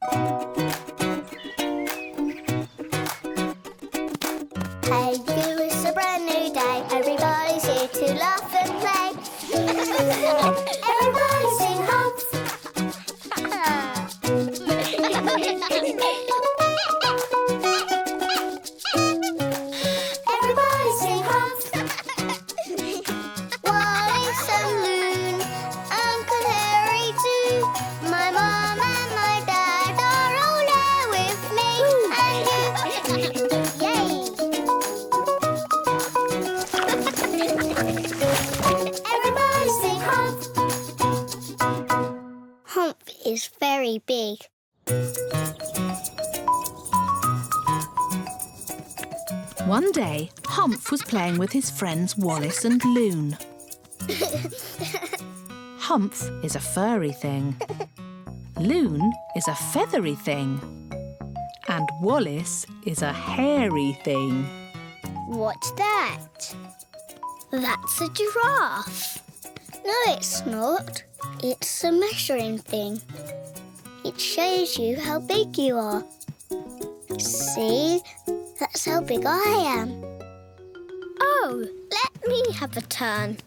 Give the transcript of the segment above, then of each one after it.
Hey, you, it's a brand new day. Everybody's here to laugh and play. Everybody sing Humf. Everybody sing Humf. Wallace and Loon, Uncle Harry too. My mom and my dad are all there with me. And you. Yay! Everybody sing Humf. Humf is very big. One day, Humf was playing with his friends Wallace and Loon. Humf is a furry thing. Loon is a feathery thing. And Wallace is a hairy thing. What's that? That's a giraffe. No, it's not. It's a measuring thing. It shows you how big you are. See? That's how big I am. Oh, let me have a turn.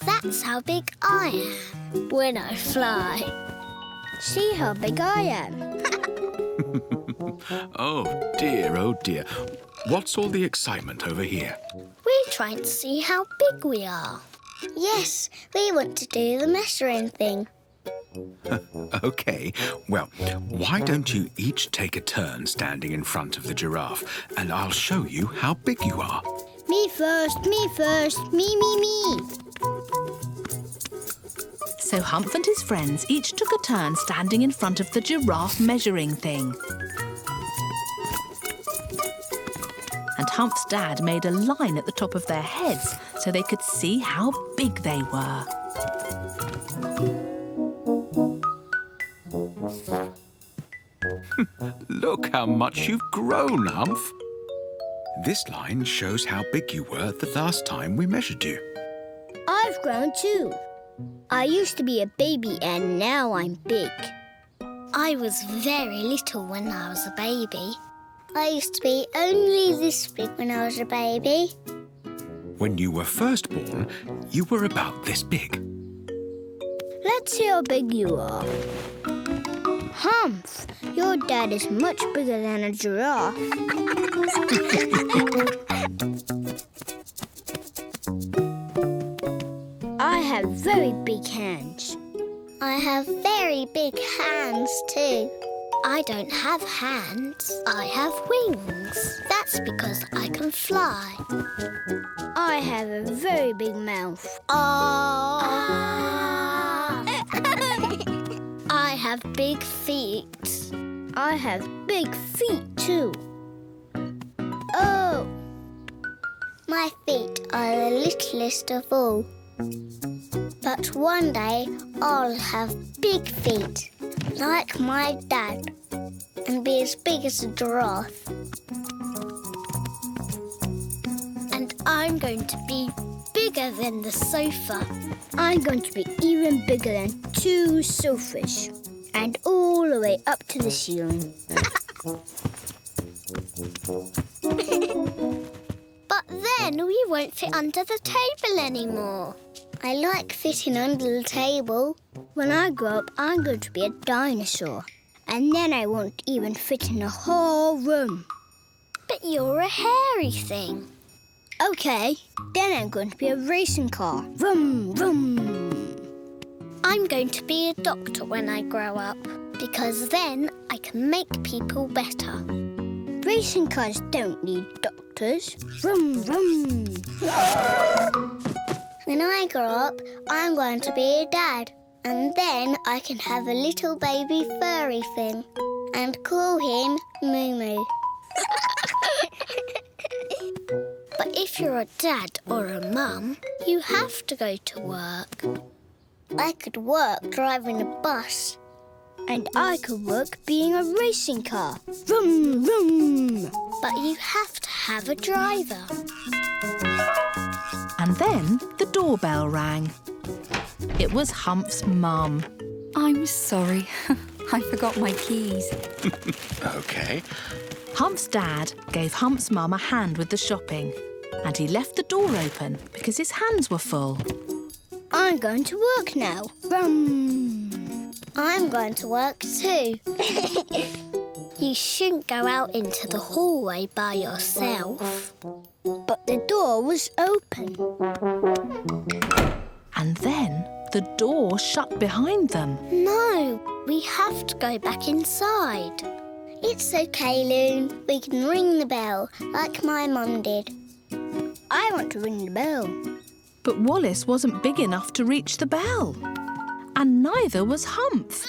That's how big I am when I fly. See how big I am. Oh dear. What's all the excitement over here? We're trying to see how big we are. Yes, we want to do the measuring thing. OK, well, why don't you each take a turn standing in front of the giraffe and I'll show you how big you are. Me first, me. So Humf and his friends each took a turn standing in front of the giraffe measuring thing. And Humf's dad made a line at the top of their heads so they could see how big they were. Look how much you've grown, Humf. This line shows how big you were the last time we measured you. I've grown too. I used to be a baby and now I'm big. I was very little when I was a baby. I used to be only this big when I was a baby. When you were first born, you were about this big. Let's see how big you are. Humf, your dad is much bigger than a giraffe. I have very big hands. I have very big hands too. I don't have hands. I have wings. That's because I can fly. I have a very big mouth. I have big feet. I have big feet too. Oh! My feet are the littlest of all. But one day I'll have big feet, like my dad, and be as big as a giraffe. And I'm going to be bigger than the sofa. I'm going to be even bigger than 2 sofas, and all the way up to the ceiling. But then we won't fit under the table anymore. I like fitting under the table. When I grow up, I'm going to be a dinosaur. And then I won't even fit in a whole room. But you're a hairy thing. OK, then I'm going to be a racing car. Vroom, vroom. I'm going to be a doctor when I grow up, because then I can make people better. Racing cars don't need doctors. Vroom, vroom. When I grow up, I'm going to be a dad. And then I can have a little baby furry thing and call him Moo Moo. But if you're a dad or a mum, you have to go to work. I could work driving a bus. And I could work being a racing car. Vroom, vroom. But you have to have a driver. And then the doorbell rang. It was Humf's mum. I'm sorry. I forgot my keys. OK. Humf's dad gave Humf's mum a hand with the shopping, and he left the door open because his hands were full. I'm going to work now. I'm going to work too. You shouldn't go out into the hallway by yourself. But the door was open. And then the door shut behind them. No, we have to go back inside. It's okay, Loon. We can ring the bell like my mum did. I want to ring the bell. But Wallace wasn't big enough to reach the bell. And neither was Humf.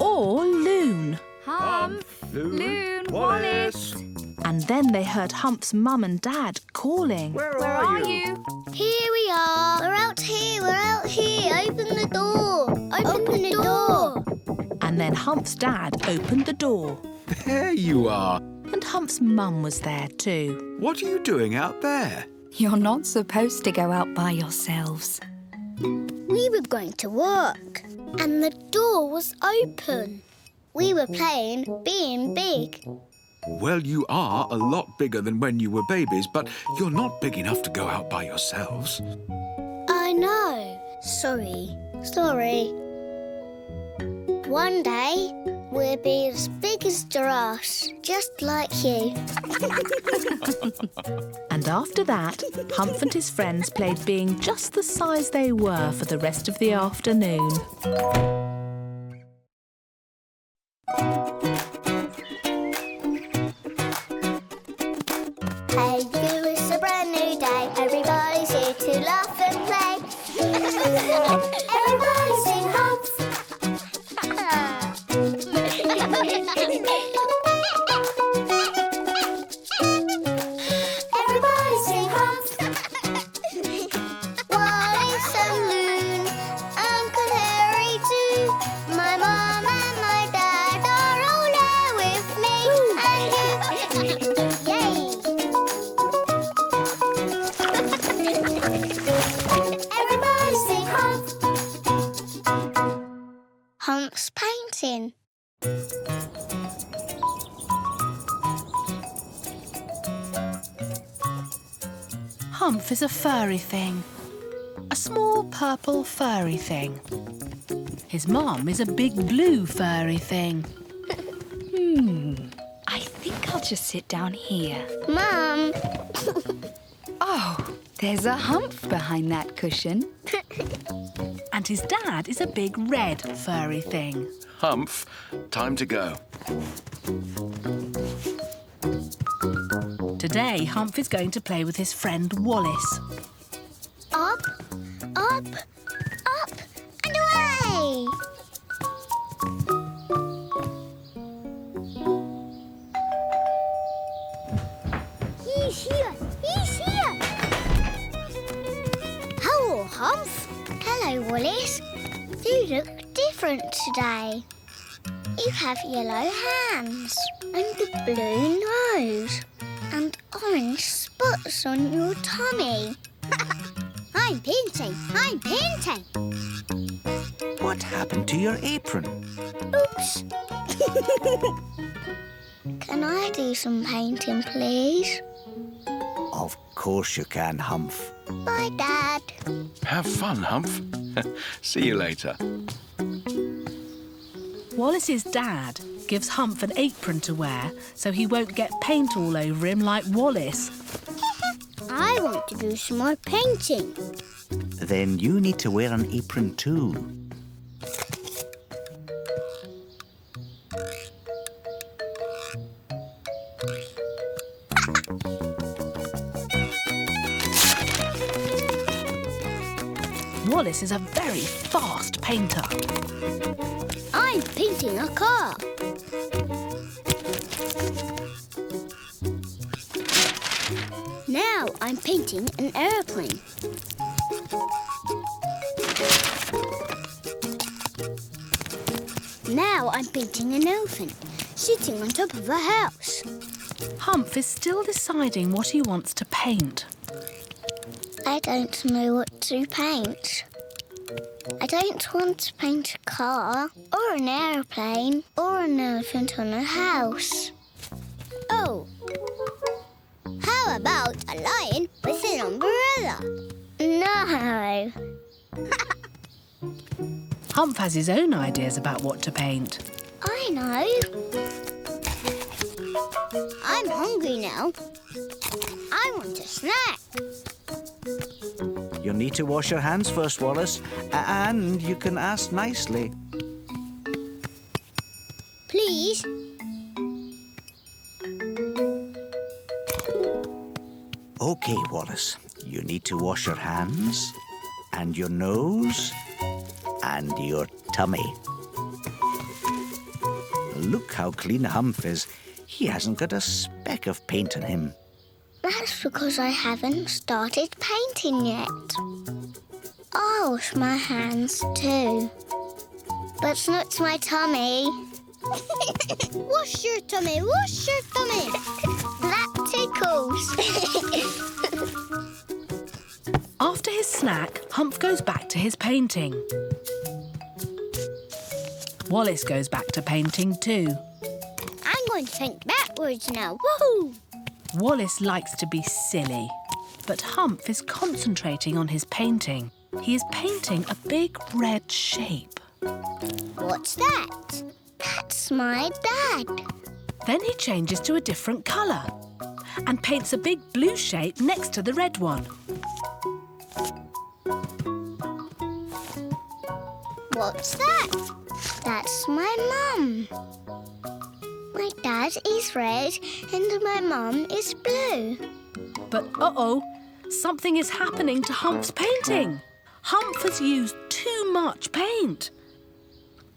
Or Loon. Humf, Loon, Wallace. And then they heard Humf's mum and dad calling. Where are you? Here we are. We're out here. We're out here. Open the door. Open the door. And then Humf's dad opened the door. There you are. And Humf's mum was there too. What are you doing out there? You're not supposed to go out by yourselves. We were going to work, and the door was open. We were playing being big. Well, you are a lot bigger than when you were babies, but you're not big enough to go out by yourselves. I know. Sorry. One day, we'll be as big as giraffes, just like you. And after that, Humf and his friends played being just the size they were for the rest of the afternoon. Hey, you, it's a brand new day. Everybody's here to laugh and play. Everybody sing Humf. Everybody sing Humf. Wallace and Loon, Uncle Harry too. My mom and my dad are all there with me. And you. Yay! Everybody sing Humf. Humf's painting. Humf is a furry thing. A small purple furry thing. His mum is a big blue furry thing. I think I'll just sit down here. Mum. Oh, there's a Humf behind that cushion. And his dad is a big red furry thing. Humf, time to go. Today, Humf is going to play with his friend Wallace. Up, up, up, and away! He's here! He's here! Hello, Humf. Hello, Wallace. You look different today. You have yellow hands and a blue nose and orange spots on your tummy. I'm painting. I'm painting. What happened to your apron? Oops. Can I do some painting, please? Of course you can, Humf. Bye, Dad. Have fun, Humf. See you later. Wallace's dad gives Humf an apron to wear so he won't get paint all over him like Wallace. I want to do some more painting. Then you need to wear an apron too. Wallace is a very fast painter. I'm painting a car. Now I'm painting an airplane. Now I'm painting an elephant sitting on top of a house. Humf is still deciding what he wants to paint. I don't know what to paint. I don't want to paint a car or an aeroplane or an elephant on a house. Oh, how about a lion with an umbrella? No. Humf has his own ideas about what to paint. I know. I'm hungry now. I want a snack. You'll need to wash your hands first, Wallace, and you can ask nicely. Please? OK, Wallace. You need to wash your hands and your nose and your tummy. Look how clean Humf is. He hasn't got a speck of paint on him. That's because I haven't started painting yet. I'll wash my hands too. But not my tummy. Wash your tummy, wash your tummy. That tickles. After his snack, Humf goes back to his painting. Wallace goes back to painting too. I'm going to paint backwards now. Woohoo! Wallace likes to be silly, but Humf is concentrating on his painting. He is painting a big red shape. What's that? That's my dad. Then he changes to a different colour and paints a big blue shape next to the red one. What's that? That's my mum. My dad is red and my mum is blue. But uh-oh, something is happening to Humf's painting. Humf has used too much paint.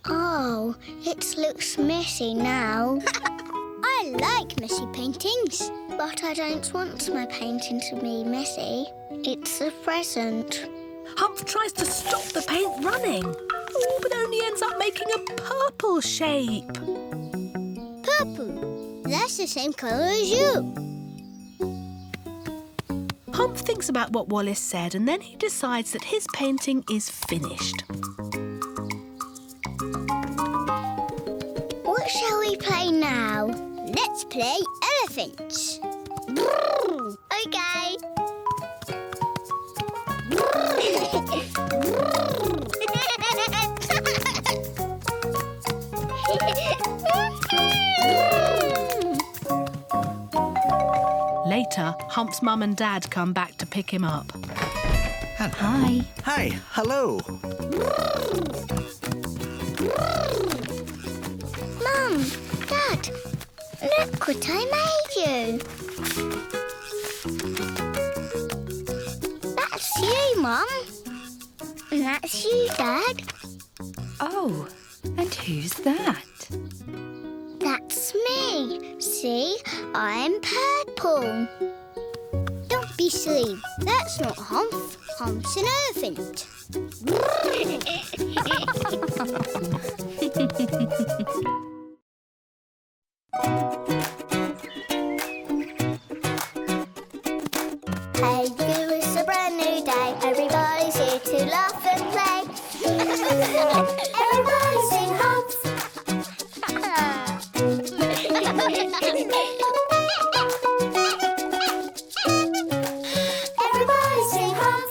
Oh, it looks messy now. I like messy paintings, but I don't want my painting to be messy. It's a present. Humf tries to stop the paint running, but only ends up making a purple shape. Purple? That's the same colour as you. Humf thinks about what Wallace said and then he decides that his painting is finished. What shall we play now? Let's play elephants. Brrr. Okay. Later, Humf's mum and dad come back to pick him up. Hello. Hi, hello. Mum, Dad, look what I made you. That's you, Mum. And that's you, Dad. Oh, and who's that? That's me. See, I'm purple. Don't be silly. That's not Humf. Humf's an elephant. Hey, you, it's a brand new day. Everybody's here to laugh and play. Everybody sing Humf. Everybody sing Humf.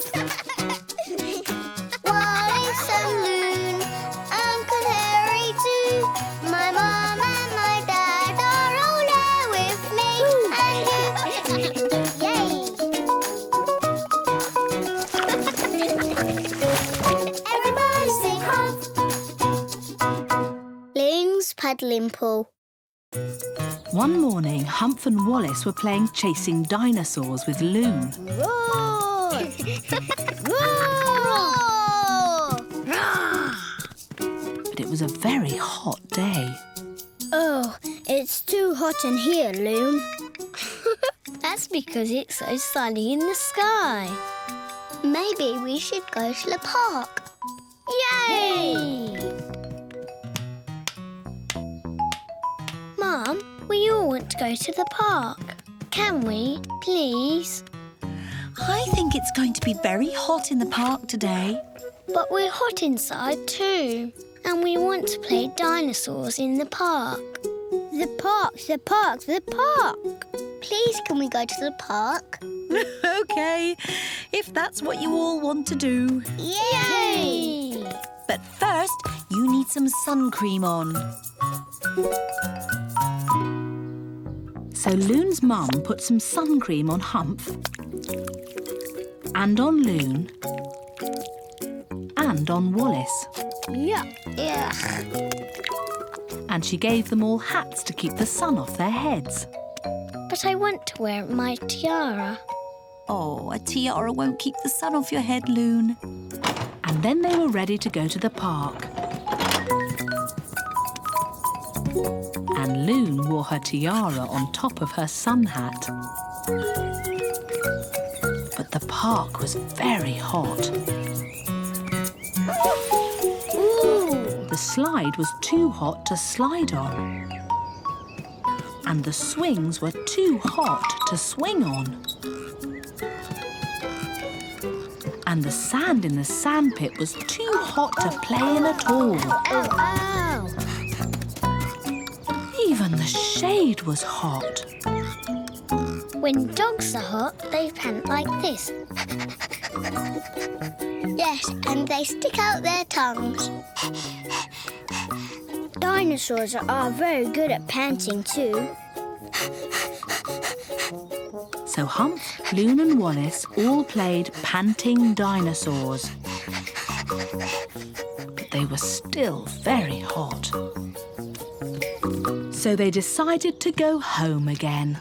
Wallace and Loon, Uncle Harry too. My mom and my dad are all there with me. And you, yay! Everybody sing Humf. Loon's paddling pool. One morning, Humf and Wallace were playing chasing dinosaurs with Loon. Roar! Roar! But it was a very hot day. Oh, it's too hot in here, Loon. That's because it's so sunny in the sky. Maybe we should go to the park. Yay! Mum, we all want to go to the park. Can we, please? I think it's going to be very hot in the park today. But we're hot inside too. And we want to play dinosaurs in the park. The park, the park, the park. Please, can we go to the park? OK, if that's what you all want to do. Yay! But first, you need some sun cream on. So Loon's mum put some sun cream on Humf and on Loon and on Wallace. Yeah. And she gave them all hats to keep the sun off their heads. But I want to wear my tiara. Oh, a tiara won't keep the sun off your head, Loon. And then they were ready to go to the park. And Loon wore her tiara on top of her sun hat. But the park was very hot. Ooh! The slide was too hot to slide on. And the swings were too hot to swing on. And the sand in the sandpit was too hot to play in at all. Ow, ow! Even the shade was hot. When dogs are hot, they pant like this. Yes, and they stick out their tongues. Dinosaurs are very good at panting too. So Humf, Loon and Wallace all played panting dinosaurs. But they were still very hot. So they decided to go home again.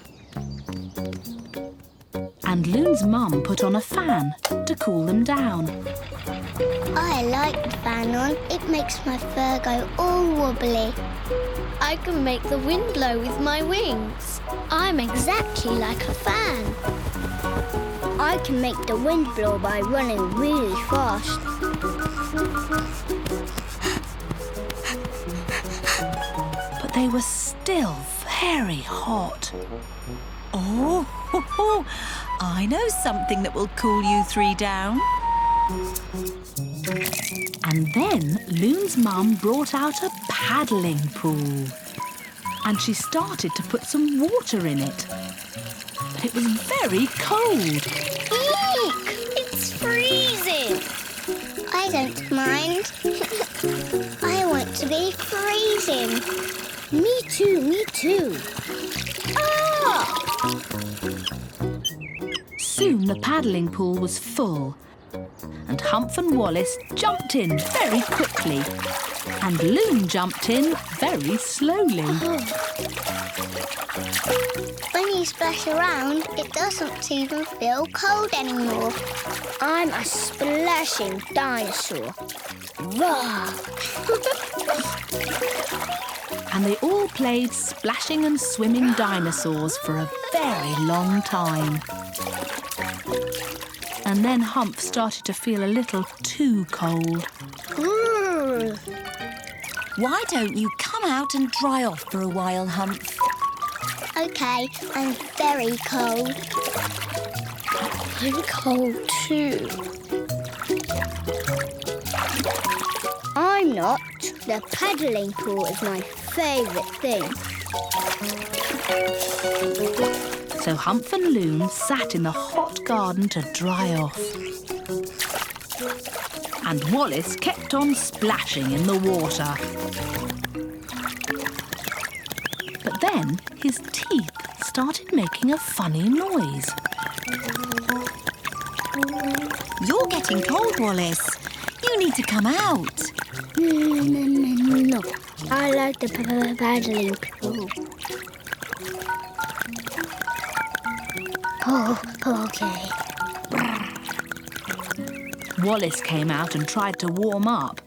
And Loon's mum put on a fan to cool them down. I like the fan on. It makes my fur go all wobbly. I can make the wind blow with my wings. I'm exactly like a fan. I can make the wind blow by running really fast. But they were still very hot. Oh, I know something that will cool you three down. And then Loon's mum brought out a paddling pool. And she started to put some water in it. But it was very cold. Eek! It's freezing. I don't mind. I want to be freezing. Me too, me too. Ah! Soon the paddling pool was full. And Humf and Wallace jumped in very quickly. And Loon jumped in very slowly. When you splash around, it doesn't even feel cold anymore. I'm a splashing dinosaur. Roar! And they all played splashing and swimming dinosaurs for a very long time. And then Humf started to feel a little too cold. Why don't you come out and dry off for a while, Humf? OK, I'm very cold. I'm cold too. I'm not. The paddling pool is my favourite thing. So Humf and Loon sat in the hot garden to dry off. And Wallace kept on splashing in the water. But then his teeth started making a funny noise. You're getting cold, Wallace. You need to come out. No. I like the paddling pool. Oh, OK. Wallace came out and tried to warm up.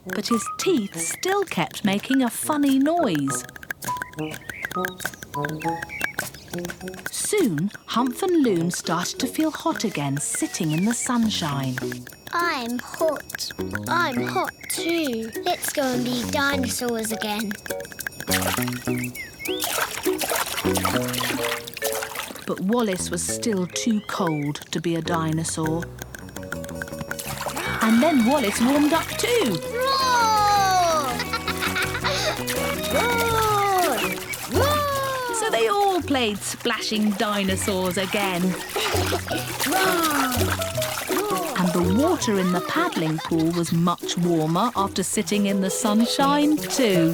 But his teeth still kept making a funny noise. Soon, Humf and Loon started to feel hot again, sitting in the sunshine. I'm hot. I'm hot too. Let's go and be dinosaurs again. But Wallace was still too cold to be a dinosaur. And then Wallace warmed up too. Roar! Roar! Roar! So they all played splashing dinosaurs again. And the water in the paddling pool was much warmer after sitting in the sunshine too.